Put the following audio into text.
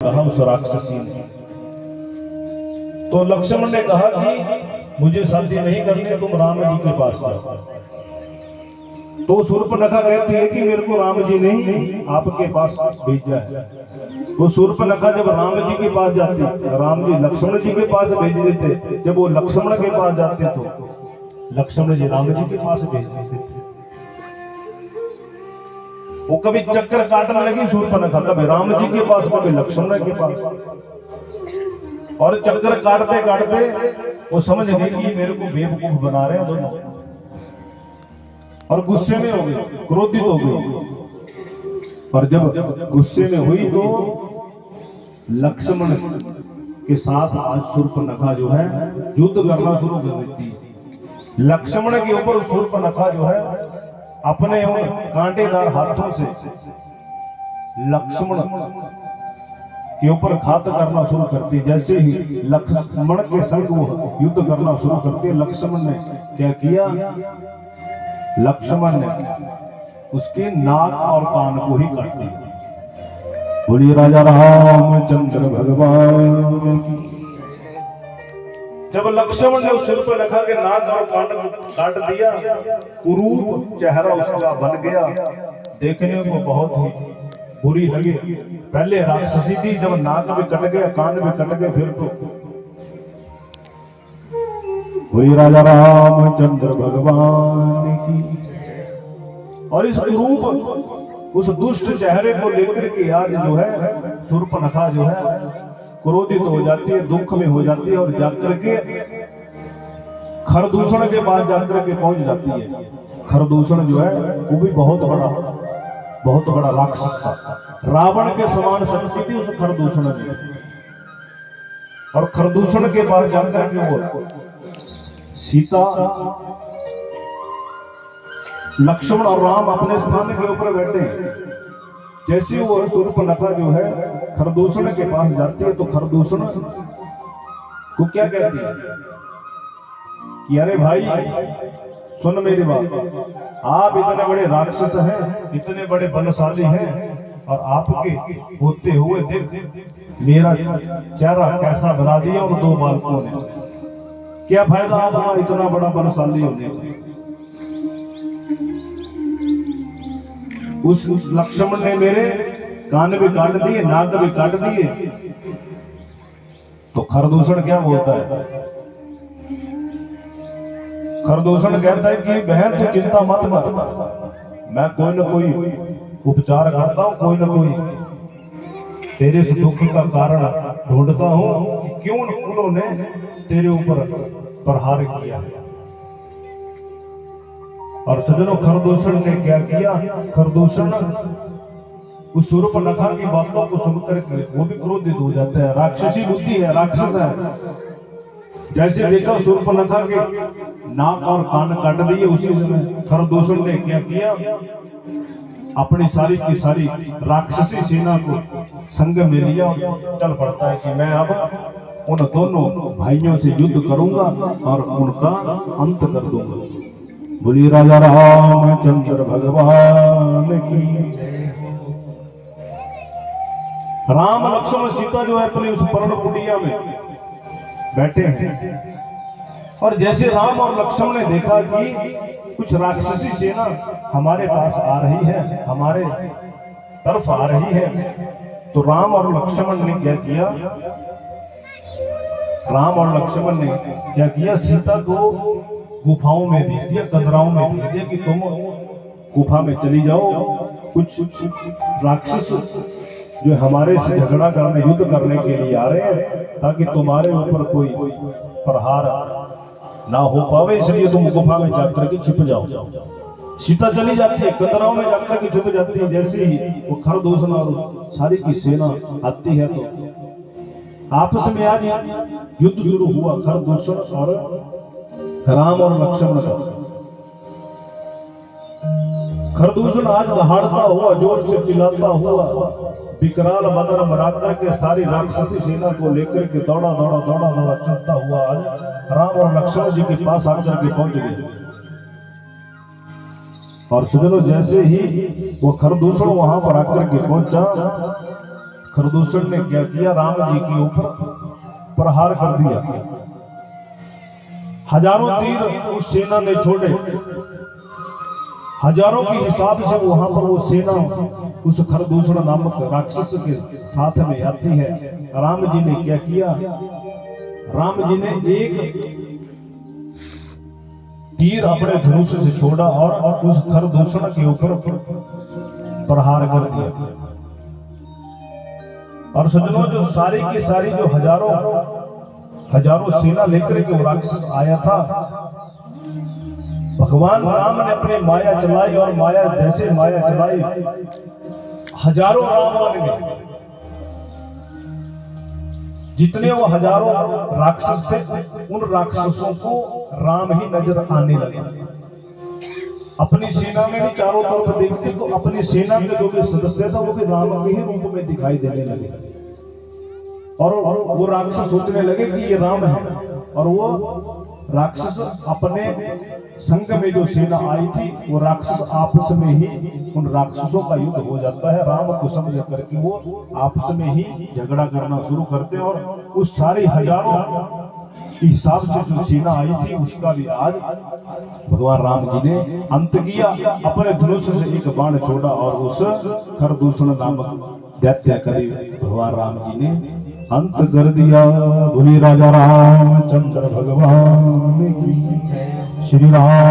कहा उस राक्षसी ने। तो लक्ष्मण ने कहा कि मुझे शादी नहीं करनी, तुम राम जी के पास जाओ। तो शूर्पणखा कहती है कि मेरे को राम जी ने आपके पास भेजा है। वो शूर्पणखा जब राम जी के पास जाती, राम जी लक्ष्मण जी के पास भेज देते। जब वो लक्ष्मण के पास जाते तो लक्ष्मण जी राम जी के पास भेज देते थे। वो कभी चक्कर काटने लगी शूर्पणखा, कभी राम जी के पास, कभी लक्ष्मण के पास। और चक्कर काटते काटते वो समझ गई कि मेरे को बेवकूफ बना रहे हैं दोनों, और गुस्से में हो गई, क्रोधित हो गई। और जब गुस्से में हुई तो लक्ष्मण के साथ आज शूर्पणखा जो है युद्ध करना शुरू कर देती है। लक्ष्मण के ऊपर शूर्पणखा जो है अपने उन कांटेदार हाथों से लक्ष्मण के ऊपर घात करना शुरू करती। जैसे ही लक्ष्मण के संग वो युद्ध करना शुरू करती, लक्ष्मण ने क्या किया, लक्ष्मण ने उसके नाक और कान को ही काट दिया। बोलिए राजा रामचंद्र भगवान। जब लक्ष्मण ने उस शूर्पणखा के नाक और कान को काट दिया, कुरूप चेहरा उसका बन गया, देखने को बहुत ही बुरी लगी। पहले राक्षसी थी, जब नाक भी कट गया, कान भी कट गए, फिर तो वही राजा रामचंद्र भगवान की। और इस कुरूप उस दुष्ट चेहरे को लेकर के आज जो है शूर्पणखा जो है क्रोधित हो जाती है, दुख में हो जाती है, और जाकर के खरदूषण के पास जाकर के पहुंच जाती है। खरदूषण जो है वो भी बहुत बड़ा राक्षस था, रावण के समान शक्ति थी उस खरदूषण में। और खरदूषण के पास जाकर के वो सीता, लक्ष्मण और राम अपने स्थान के ऊपर बैठे। जैसे वो शूर्पणखा जो है खरदूषण के पास जाती है तो खरदूषण को क्या कहती है कि अरे भाई सुन मेरी बात, आप इतने बड़े राक्षस हैं, इतने बड़े बलशाली हैं, और आपके होते हुए देख मेरा चेहरा कैसा बना दिया और दो बालकों ने, क्या फायदा आपका इतना बड़ा बलशाली होने का। उस लक्ष्मण ने मेरे कान भी काट दिए, नाक भी काट दिए। तो खरदूषण क्या बोलता है, खरदूषण कहता है कि बहन तू चिंता मत कर, मैं कोई ना कोई उपचार करता हूं, कोई ना कोई तेरे इस दुख का कारण ढूंढता हूं कि क्यों उन्होंने तेरे ऊपर प्रहार किया। और सज्जनों, खरदूषण ने क्या किया, खरदूषण उस शूर्पणखा की बातों को सुनकर वो भी क्रोधित हो जाता है। राक्षसी बुद्धि है, राक्षस है। जैसे देखा शूर्पणखा के नाक और कान काट दिए, उसी समय खरदूषण ने क्या किया, अपनी सारी की सारी राक्षसी सेना को संग में लिया और चल पड़ता है कि मैं अब उन दोनों भाइयों से युद्ध करूंगा और उनका अंत कर दूंगा। बोलिए राजा रामचंद्र भगवान की। राम लक्ष्मण सीता जो है अपनी उस पर्ण कुटिया में बैठे हैं, और जैसे राम और लक्ष्मण ने देखा कि कुछ राक्षसी सेना हमारे पास आ रही है, हमारे तरफ आ रही है, तो राम और लक्ष्मण ने क्या किया, राम और लक्ष्मण ने क्या किया, सीता को गुफाओं में भेज दिया, कंदराओं में भेज दिया कि तुम गुफा में चली जाओ, कुछ राक्षस जो हमारे से झगड़ा करने, युद्ध करने के लिए आ रहे हैं, ताकि तुम्हारे ऊपर कोई प्रहार ना हो पावे, इसलिए तुम गुफा में जाकर के छिप जाओ। सीता चली जाती है, कंदराओं में जाकर के छिप जाती है। जैसे ही वो खरदूषण और सारी की सेना आती है तो आपस में आज युद्ध शुरू हुआ, खरदूषण और राम और लक्ष्मण का। खरदूषण आज दहाड़ता हुआ, जोर से चिल्लाता हुआ, विकराल बदन बनाकर के सारी राक्षसी सेना को लेकर के दौड़ा चलता हुआ आज राम और लक्ष्मण जी के पास आकर के पहुंच गए। और सुनो, जैसे ही वो खरदूषण वहां पर आकर के पहुंचा, खरदूषण ने क्या किया, राम जी के ऊपर प्रहार कर दिया। हजारों तीर उस सेना ने छोड़े, हजारों के हिसाब से वहां पर वो सेना उस खरदूषण नामक राक्षस के साथ में आती है। राम जी ने क्या किया, राम जी ने एक तीर अपने धनुष से छोड़ा और उस खरदूषण के ऊपर प्रहार कर दिया। और सज्जनों, जो सारी की सारी जो हजारों सेना लेकर के वो राक्षस आया था, भगवान राम ने अपनी माया चलाई और माया जैसे माया चलाई, हजारों राम बन गए। जितने वो हजारों राक्षस थे, उन राक्षसों को राम ही नजर आने लगे। अपनी सेना में भी चारों तरफ देखते तो अपनी सेना के जो भी सदस्य था वो भी राम के ही रूप में दिखाई देने लगे। और वो राक्षस सोचने लगे कि ये राम है। और वो राक्षस अपने संग में जो सेना आई थी, वो राक्षस आपस में ही उन राक्षसों का युद्ध हो जाता है। राम को समझ करके वो आपस में ही झगड़ा करना शुरू करते हैं। और उस सारी हजारों के हिसाब से जो सेना आई थी, उसका भी आज भगवान राम जी ने अंत किया। अपने धनुष से एक बाण छोड़ा और उस खरदूषण नामक दैत्य का भगवान राम जी ने अंत कर दिया। बोलिए राजा रामचंद्र भगवान की श्री राम।